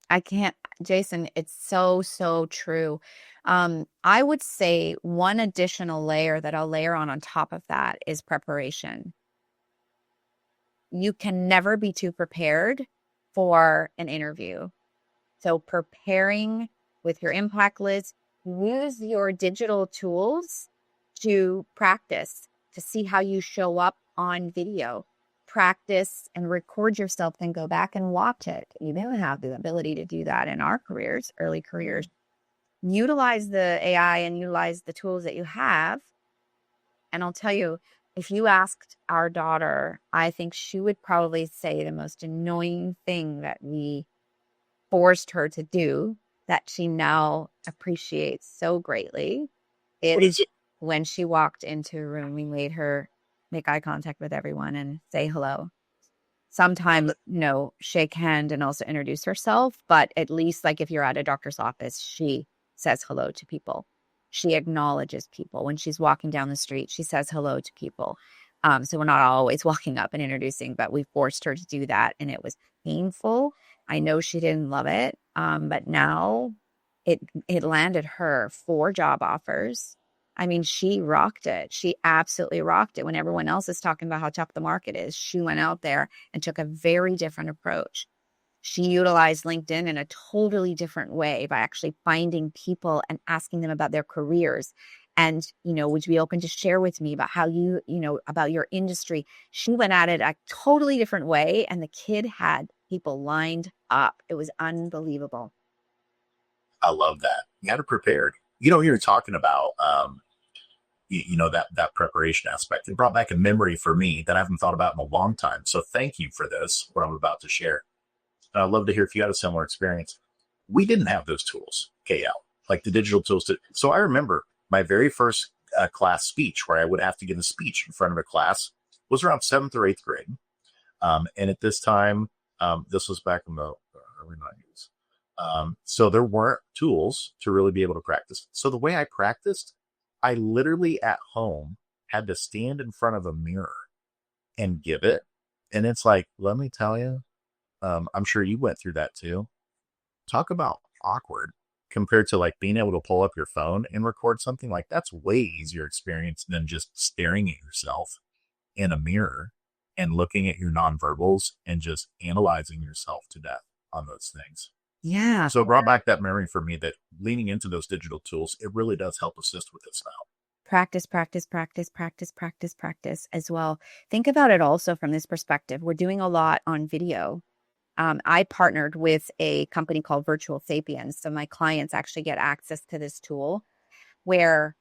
B: I can't, Jason, it's so, so true. I would say one additional layer that I'll layer on top of that is preparation. You can never be too prepared for an interview. So preparing with your impact list, use your digital tools to practice, to see how you show up on video. Practice and record yourself, then go back and watch it. You don't have the ability to do that in our careers, early careers. Utilize the AI and utilize the tools that you have. And I'll tell you, if you asked our daughter, I think she would probably say the most annoying thing that we forced her to do that she now appreciates so greatly
A: What is
B: is
A: it?
B: when she walked into a room, we made her make eye contact with everyone and say hello. Sometimes, shake hand and also introduce herself, but at least like if you're at a doctor's office, she says hello to people. She acknowledges people. When she's walking down the street, she says hello to people. So we're not always walking up and introducing, but we forced her to do that, and it was painful. I know she didn't love it, but now it landed her 4 job offers. I mean, she rocked it. She absolutely rocked it. When everyone else is talking about how tough the market is, she went out there and took a very different approach. She utilized LinkedIn in a totally different way by actually finding people and asking them about their careers. And, would you be open to share with me about how about your industry? She went at it a totally different way, and the kid had people lined up. It was unbelievable.
A: I love that. You got to prepared. You're talking about, that preparation aspect. It brought back a memory for me that I haven't thought about in a long time. So thank you for this, what I'm about to share. And I'd love to hear if you had a similar experience. We didn't have those tools, KL, like the digital tools. So I remember my very first class speech where I would have to give a speech in front of a class was around 7th or 8th grade. And at this time, this was back in the early 90s. So there weren't tools to really be able to practice. So the way I practiced, I literally at home had to stand in front of a mirror and give it. And it's like, let me tell you, I'm sure you went through that too. Talk about awkward compared to like being able to pull up your phone and record something. Like that's way easier experience than just staring at yourself in a mirror and looking at your nonverbals and just analyzing yourself to death on those things.
B: Yeah.
A: So it brought back that memory for me that leaning into those digital tools, it really does help assist with this now.
B: Practice, practice, practice, practice, practice, practice as well. Think about it also from this perspective. We're doing a lot on video. I partnered with a company called Virtual Sapiens. So my clients actually get access to this tool where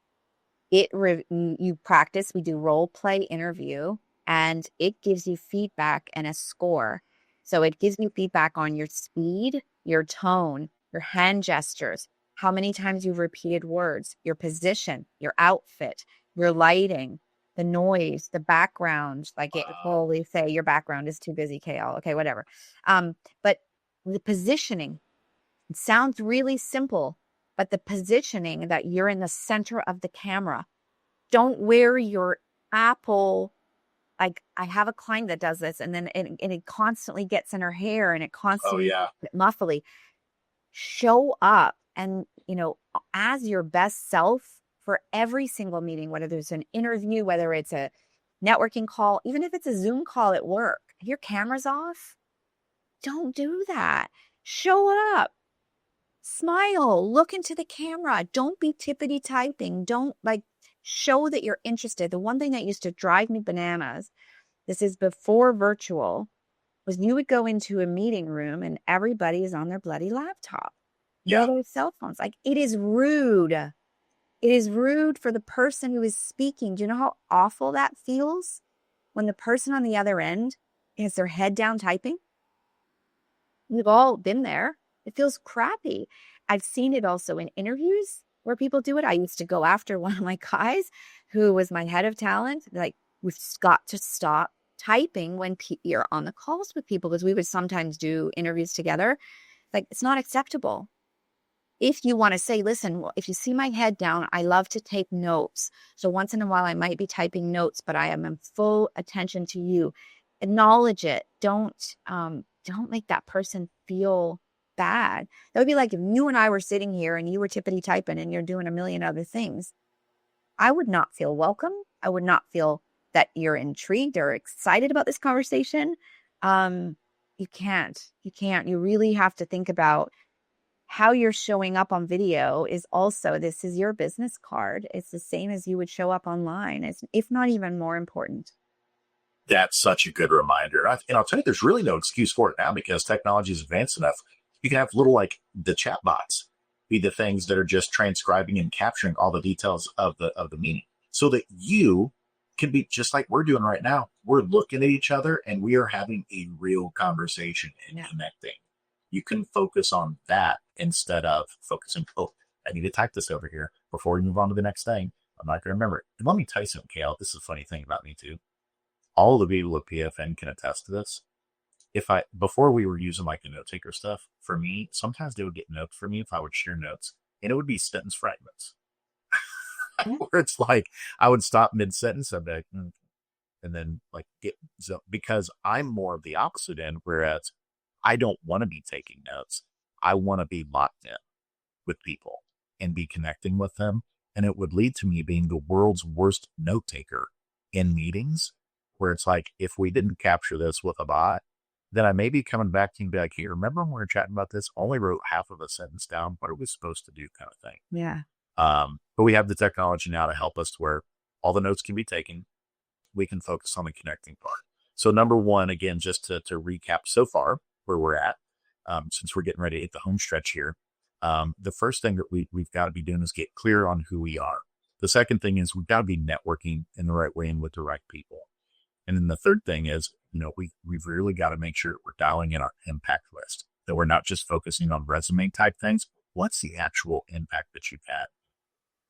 B: you practice, we do role play interview, and it gives you feedback and a score. So it gives you feedback on your speed, your tone, your hand gestures, how many times you've repeated words, your position, your outfit, your lighting, the noise, the background. Like it will say your background is too busy, KL. Okay, whatever. But the positioning, it sounds really simple, but the positioning that you're in the center of the camera. Don't wear your Apple. Like I have a client that does this, and then it constantly gets in her hair, and it
A: Oh
B: constantly
A: yeah.
B: muffly. Show up, and as your best self for every single meeting, whether there's an interview, whether it's a networking call, even if it's a Zoom call at work. If your camera's off, don't do that. Show up. Smile, look into the camera. Don't be tippity typing. Don't show that you're interested. The one thing that used to drive me bananas, this is before virtual, was you would go into a meeting room and everybody is on their bloody laptop.
A: Yeah.
B: Their cell phones. Like it is rude. It is rude for the person who is speaking. Do you know how awful that feels when the person on the other end has their head down typing? We've all been there. It feels crappy. I've seen it also in interviews where people do it. I used to go after one of my guys who was my head of talent. Like, we've got to stop typing when you're on the calls with people, because we would sometimes do interviews together. Like, it's not acceptable. If you want to say, listen, well, if you see my head down, I love to take notes. So once in a while, I might be typing notes, but I am in full attention to you. Acknowledge it. Don't make that person feel bad. That would be like if you and I were sitting here and you were tippity typing and you're doing a million other things. I would not feel welcome. I would not feel that you're intrigued or excited about this conversation. You can't. You really have to think about how you're showing up on video. Is also, this is your business card. It's the same as you would show up online. It's, if not even more important.
A: That's such a good reminder. And I'll tell you, there's really no excuse for it now because technology is advanced enough. You can have little like the chat bots be the things that are just transcribing and capturing all the details of the meeting, so that you can be just like we're doing right now. We're looking at each other and we are having a real conversation and connecting. You can focus on that instead of focusing. Oh, I need to type this over here before we move on to the next thing. I'm not going to remember it. And let me tell you something, Kale. This is a funny thing about me too. All the people at PFN can attest to this. Before we were using like the note taker stuff, for me, sometimes they would get notes for me if I would share notes, and it would be sentence fragments where it's like I would stop mid sentence, I'd be like, and then like because I'm more of the opposite end, whereas I don't want to be taking notes. I want to be locked in with people and be connecting with them. And it would lead to me being the world's worst note taker in meetings, where it's like, if we didn't capture this with a bot, then I may be coming back to you and be like, hey, remember when we were chatting about this? Only wrote half of a sentence down. What are we supposed to do, kind of thing.
B: Yeah.
A: But we have the technology now to help us to where all the notes can be taken. We can focus on the connecting part. So number one, again, just to recap so far where we're at, since we're getting ready to hit the home stretch here, the first thing that we've got to be doing is get clear on who we are. The second thing is we've got to be networking in the right way and with the right people. And then the third thing is, we've really got to make sure we're dialing in our impact list, that we're not just focusing on resume type things. What's the actual impact that you've had?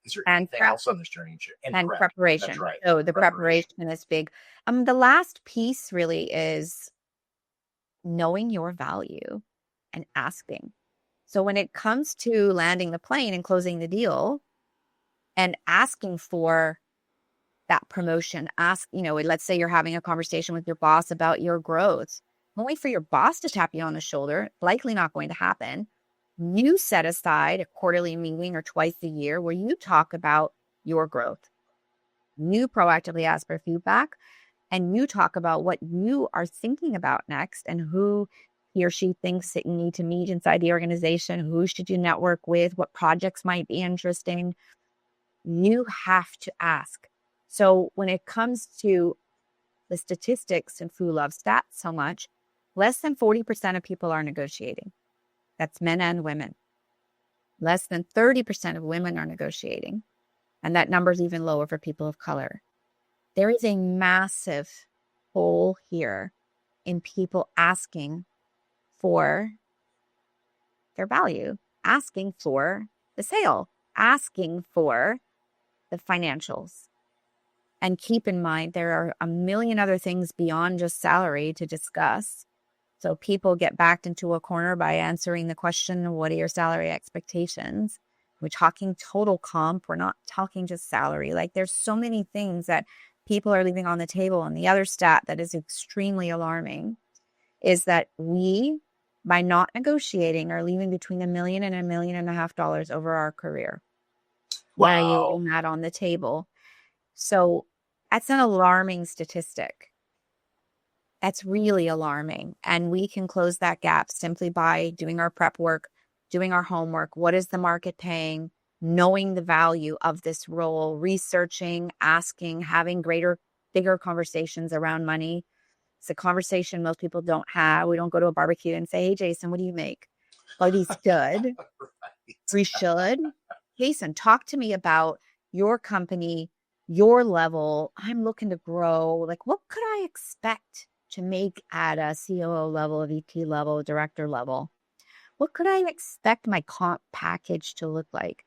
A: Is there anything else on this journey?
B: And preparation.
A: That's right.
B: So the preparation is big. The last piece really is knowing your value and asking. So when it comes to landing the plane and closing the deal and asking for that promotion, let's say you're having a conversation with your boss about your growth. Don't wait for your boss to tap you on the shoulder. Likely not going to happen. You set aside a quarterly meeting or twice a year where you talk about your growth. You proactively ask for feedback, and you talk about what you are thinking about next and who he or she thinks that you need to meet inside the organization. Who should you network with? What projects might be interesting? You have to ask. So when it comes to the statistics, and Fu loves stats so much, less than 40% of people are negotiating. That's men and women. Less than 30% of women are negotiating. And that number is even lower for people of color. There is a massive hole here in people asking for their value, asking for the sale, asking for the financials. And keep in mind, there are a million other things beyond just salary to discuss. So people get backed into a corner by answering the question, what are your salary expectations? We're talking total comp. We're not talking just salary. Like there's so many things that people are leaving on the table. And the other stat that is extremely alarming is that we, by not negotiating, are leaving between $1 million and $1.5 million over our career. Why are you leaving that on the table? So that's an alarming statistic. That's really alarming. And we can close that gap simply by doing our prep work, doing our homework. What is the market paying? Knowing the value of this role, researching, asking, having bigger conversations around money. It's a conversation most people don't have. We don't go to a barbecue and say, hey, Jason, what do you make? But we should. We should. Jason, talk to me about your company, your level. I'm looking to grow. Like, what could I expect to make at a COO level, a VP level, director level? What could I expect my comp package to look like?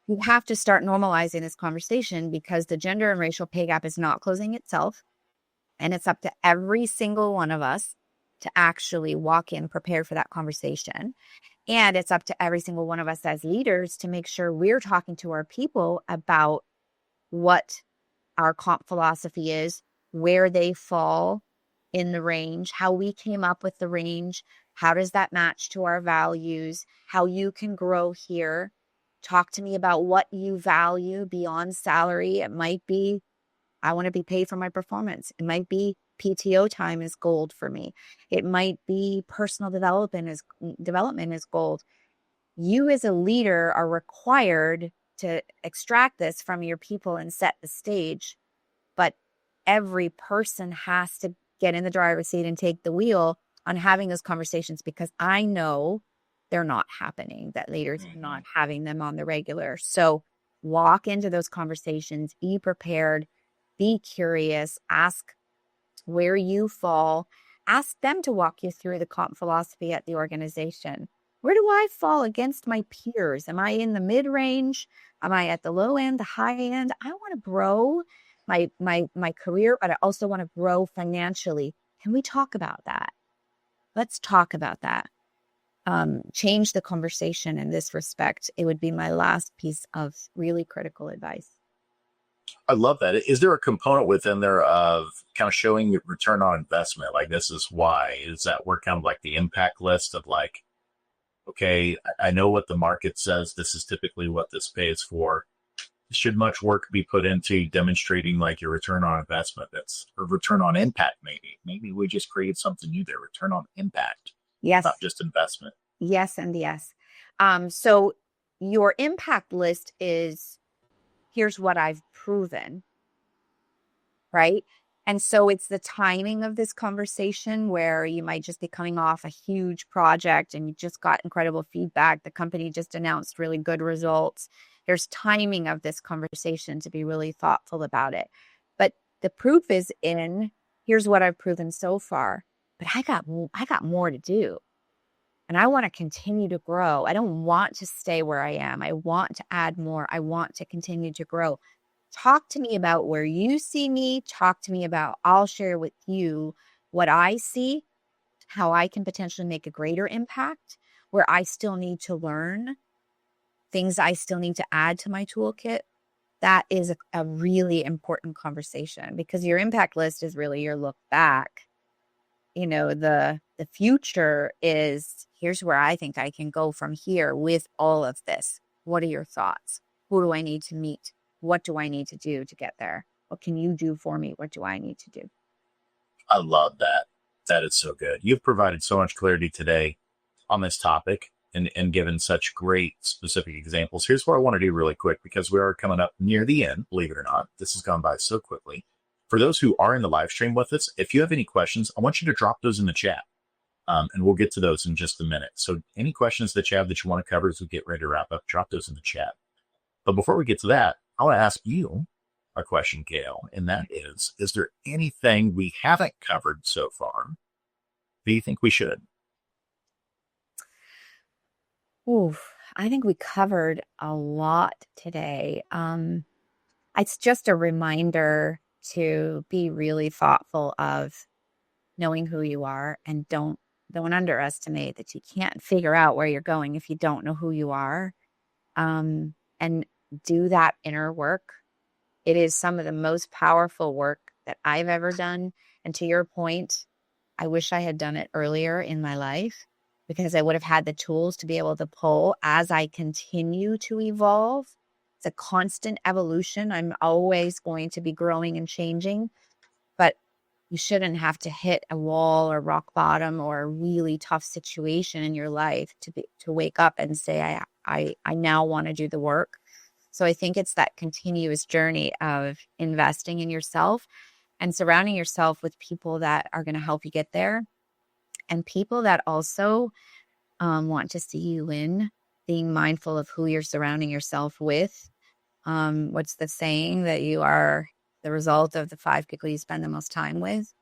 B: You have to start normalizing this conversation because the gender and racial pay gap is not closing itself. And it's up to every single one of us to actually walk in prepared for that conversation. And it's up to every single one of us as leaders to make sure we're talking to our people about what our comp philosophy is, where they fall in the range, how we came up with the range, how does that match to our values, how you can grow here. Talk to me about what you value beyond salary. It might be, I want to be paid for my performance. It might be PTO time is gold for me. It might be personal development is gold. You as a leader are required to extract this from your people and set the stage. But every person has to get in the driver's seat and take the wheel on having those conversations, because I know they're not happening, that leaders are not having them on the regular. So walk into those conversations, be prepared, be curious, ask where you fall, ask them to walk you through the comp philosophy at the organization. Where do I fall against my peers? Am I in the mid-range? Am I at the low end, the high end? I want to grow my career, but I also want to grow financially. Can we talk about that? Let's talk about that. Change the conversation in this respect. It would be my last piece of really critical advice.
A: I love that. Is there a component within there of kind of showing your return on investment? Like, this is why. Is that where kind of like the impact list of like, okay, I know what the market says. This is typically what this pays for. Should much work be put into demonstrating like your return on investment? That's or return on impact, maybe. Maybe we just create something new there. Return on impact.
B: Yes.
A: Not just investment.
B: Yes and yes. So your impact list is, here's what I've proven, right? And so it's the timing of this conversation where you might just be coming off a huge project and you just got incredible feedback. The company just announced really good results. There's timing of this conversation to be really thoughtful about it. But the proof is in, here's what I've proven so far, but I got more to do. And I want to continue to grow. I don't want to stay where I am. I want to add more. I want to continue to grow. Talk to me about where you see me. Talk to me about, I'll share with you what I see, how I can potentially make a greater impact, where I still need to learn, things I still need to add to my toolkit. That is a really important conversation, because your impact list is really your look back. You know, the future is, here's where I think I can go from here with all of this. What are your thoughts? Who do I need to meet? What do I need to do to get there? What can you do for me? What do I need to do?
A: I love that. That is so good. You've provided so much clarity today on this topic and given such great specific examples. Here's what I want to do really quick because we are coming up near the end, believe it or not. This has gone by so quickly. For those who are in the live stream with us, if you have any questions, I want you to drop those in the chat. And we'll get to those in just a minute. So any questions that you have that you want to cover as we get ready to wrap up, drop those in the chat. But before we get to that, I want to ask you a question, Gail, and that is there anything we haven't covered so far that you think we should?
B: Oof, I think we covered a lot today. It's just a reminder to be really thoughtful of knowing who you are, and don't underestimate that you can't figure out where you're going if you don't know who you are. And do that inner work. It is some of the most powerful work that I've ever done. And to your point, I wish I had done it earlier in my life, because I would have had the tools to be able to pull as I continue to evolve. It's a constant evolution. I'm always going to be growing and changing, but you shouldn't have to hit a wall or rock bottom or a really tough situation in your life to wake up and say, I now want to do the work. So I think it's that continuous journey of investing in yourself and surrounding yourself with people that are going to help you get there, and people that also want to see you win, being mindful of who you're surrounding yourself with. What's the saying that you are the result of the 5 people you spend the most time with?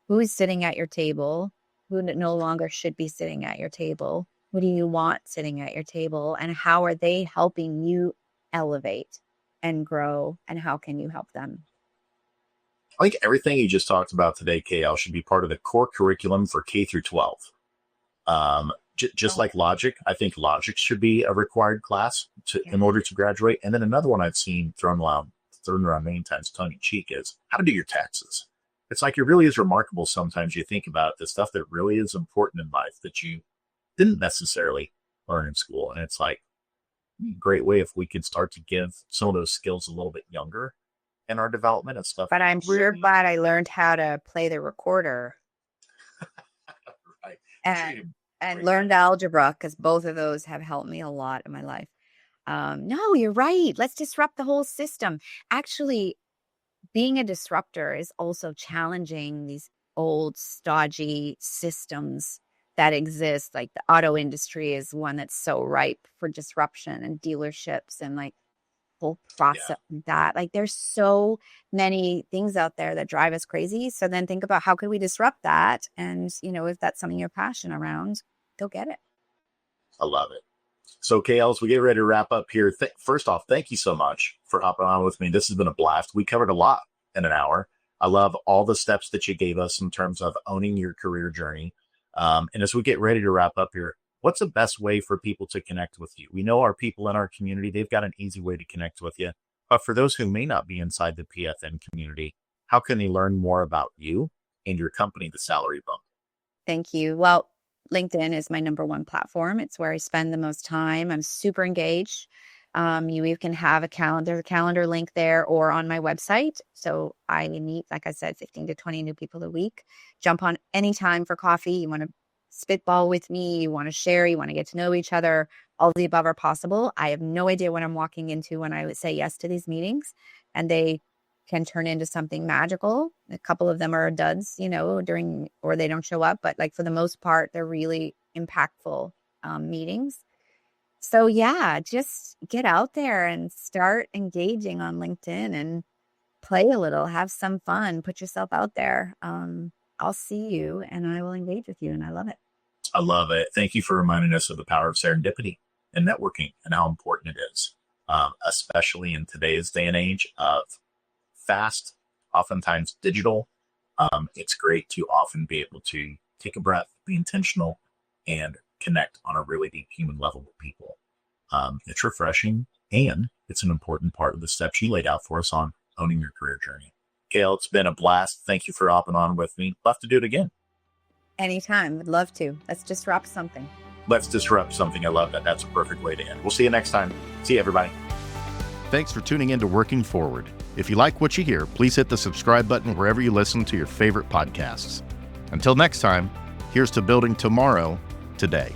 B: Who is sitting at your table? Who no longer should be sitting at your table? Who do you want sitting at your table? And how are they helping you elevate and grow? And how can you help them?
A: I think everything you just talked about today, KL, should be part of the core curriculum for K through 12. Just like logic, I think logic should be a required class in order to graduate. And then another one I've seen thrown around many times, tongue in cheek, is how to do your taxes. It's like it really is remarkable sometimes you think about the stuff that really is important in life that you didn't necessarily learn in school. And it's like a great way if we could start to give some of those skills a little bit younger in our development and stuff.
B: But I'm sure glad I learned how to play the recorder.
A: Right.
B: And learned algebra, because both of those have helped me a lot in my life. No, you're right. Let's disrupt the whole system. Actually, being a disruptor is also challenging these old, stodgy systems that exist. Like the auto industry is one that's so ripe for disruption, and dealerships and like whole process that. Like there's so many things out there that drive us crazy. So then think about how could we disrupt that? And, if that's something you're passionate around, go get it.
A: I love it. So, KL, as we get ready to wrap up here, first off, thank you so much for hopping on with me. This has been a blast. We covered a lot in an hour. I love all the steps that you gave us in terms of owning your career journey. And as we get ready to wrap up here, what's the best way for people to connect with you? We know our people in our community, they've got an easy way to connect with you. But for those who may not be inside the PFN community, how can they learn more about you and your company, The Salary Bump?
B: Thank you. Well, LinkedIn is my number one platform. It's where I spend the most time. I'm super engaged. You can have a calendar link there or on my website. So I meet, like I said, 15 to 20 new people a week. Jump on anytime for coffee. You want to spitball with me, you want to share, you want to get to know each other. All of the above are possible. I have no idea what I'm walking into when I would say yes to these meetings, and they can turn into something magical. A couple of them are duds, or they don't show up. But like for the most part, they're really impactful meetings. So yeah, just get out there and start engaging on LinkedIn and play a little, have some fun, put yourself out there. I'll see you and I will engage with you, and I love it.
A: I love it. Thank you for reminding us of the power of serendipity and networking and how important it is, especially in today's day and age of fast, oftentimes digital. It's great to often be able to take a breath, be intentional, and connect on a really deep human level with people. It's refreshing, and it's an important part of the steps you laid out for us on owning your career journey. Gail, it's been a blast. Thank you for hopping on with me. Love to do it again.
B: Anytime. Would love to. Let's disrupt something.
A: Let's disrupt something. I love that. That's a perfect way to end. We'll see you next time. See you, everybody. Thanks for tuning in to Working Forward. If you like what you hear, please hit the subscribe button wherever you listen to your favorite podcasts.
C: Until next time, here's to building tomorrow today.